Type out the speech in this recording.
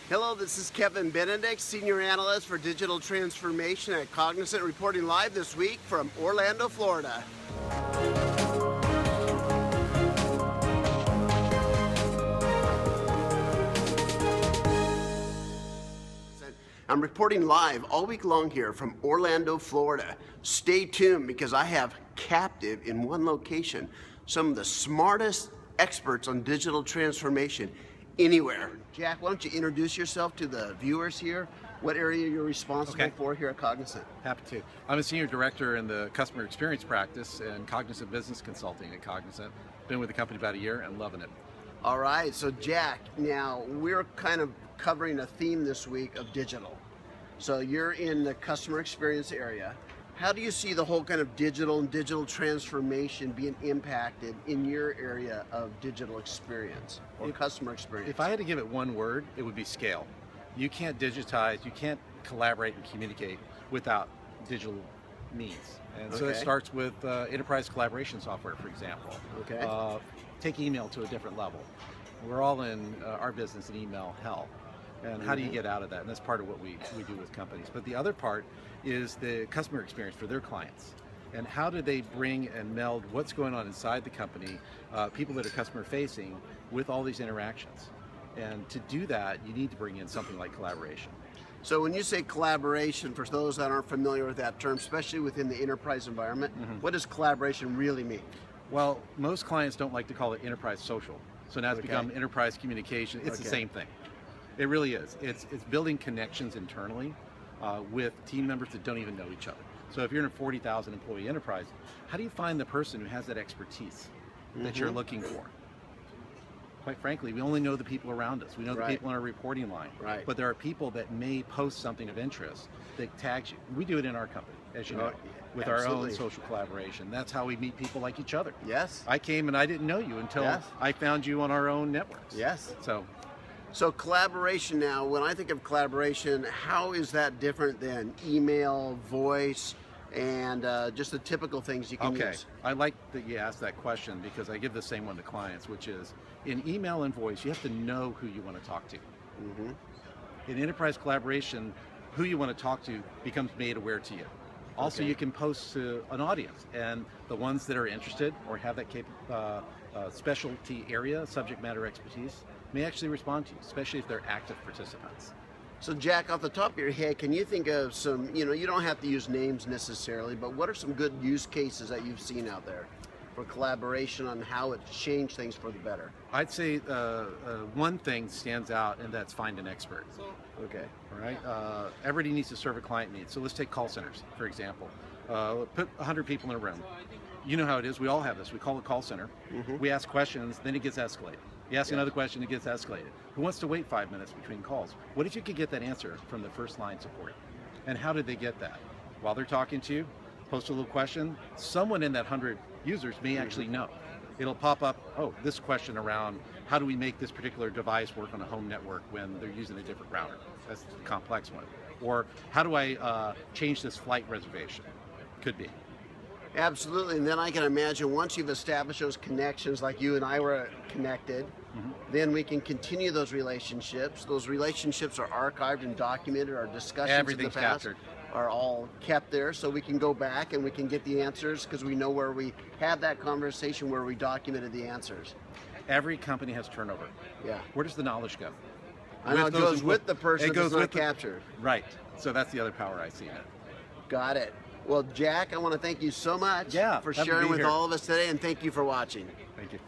Hello, this is Kevin Benedict, Senior Analyst for Digital Transformation at Cognizant, reporting live this week from Orlando, Florida. I'm reporting live all week long here from Orlando, Florida. Stay tuned because I have captive in one location some of the smartest experts on digital transformation anywhere. Jack, why don't you introduce yourself to the viewers here? What area you're responsible for here at Cognizant? Happy to. I'm a Senior Director in the Customer Experience Practice and Cognizant Business Consulting at Cognizant. Been with the company about a year and loving it. All right, so Jack, now we're kind of covering a theme this week of digital. So you're in the customer experience area. How do you see the whole kind of digital and digital transformation being impacted in your area of digital experience or customer experience? If I had to give it one word, it would be scale. You can't digitize, you can't collaborate and communicate without digital means. And so it starts with enterprise collaboration software, for example. Take email to a different level. We're all in our business in email hell. And how do you get out of that? And that's part of what we do with companies. But the other part is the customer experience for their clients. And how do they bring and meld what's going on inside the company, people that are customer facing, with all these interactions? And to do that, you need to bring in something like collaboration. So when you say collaboration, for those that aren't familiar with that term, especially within the enterprise environment, what does collaboration really mean? Well, most clients don't like to call it enterprise social. So now it's become enterprise communication. It's the same thing. It really is. It's building connections internally with team members that don't even know each other. So if you're in a 40,000 employee enterprise, how do you find the person who has that expertise that you're looking for? Quite frankly, we only know the people around us. We know the people on our reporting line. But there are people that may post something of interest that tags you. We do it in our company, as you know, with our own social collaboration. That's how we meet people like each other. I came and I didn't know you until I found you on our own networks. So collaboration now, when I think of collaboration, how is that different than email, voice, and just the typical things you can use? I like that you asked that question because I give the same one to clients, which is in email and voice, you have to know who you want to talk to. In enterprise collaboration, who you want to talk to becomes made aware to you. Also, you can post to an audience, and the ones that are interested or have that specialty area, subject matter expertise, may actually respond to you, especially if they're active participants. So Jack, off the top of your head, can you think of some, you don't have to use names necessarily, but what are some good use cases that you've seen out there for collaboration on how it's changed things for the better? I'd say one thing stands out, and that's find an expert. All right. Everybody needs to serve a client need. So let's take call centers, for example. Put 100 people in a room. You know how it is. We all have this. We call it call center. We ask questions, then it gets escalated. You ask another question, it gets escalated. Who wants to wait 5 minutes between calls? What if you could get that answer from the first line support? And how did they get that? While they're talking to you, post a little question. Someone in that 100 users may actually know. It'll pop up, this question around how do we make this particular device work on a home network when they're using a different router? That's the complex one. Or how do I change this flight reservation? Could be. Absolutely, and then I can imagine once you've established those connections like you and I were connected, then we can continue those relationships. Those relationships are archived and documented. Our discussions in the past are all kept there, so we can go back and we can get the answers because we know where we had that conversation, where we documented the answers. Every company has turnover. Where does the knowledge go? I know it goes with the person that's not captured. Right, so that's the other power I see in it. Got it. Well, Jack, I want to thank you so much for sharing with all of us today, and thank you for watching. Thank you.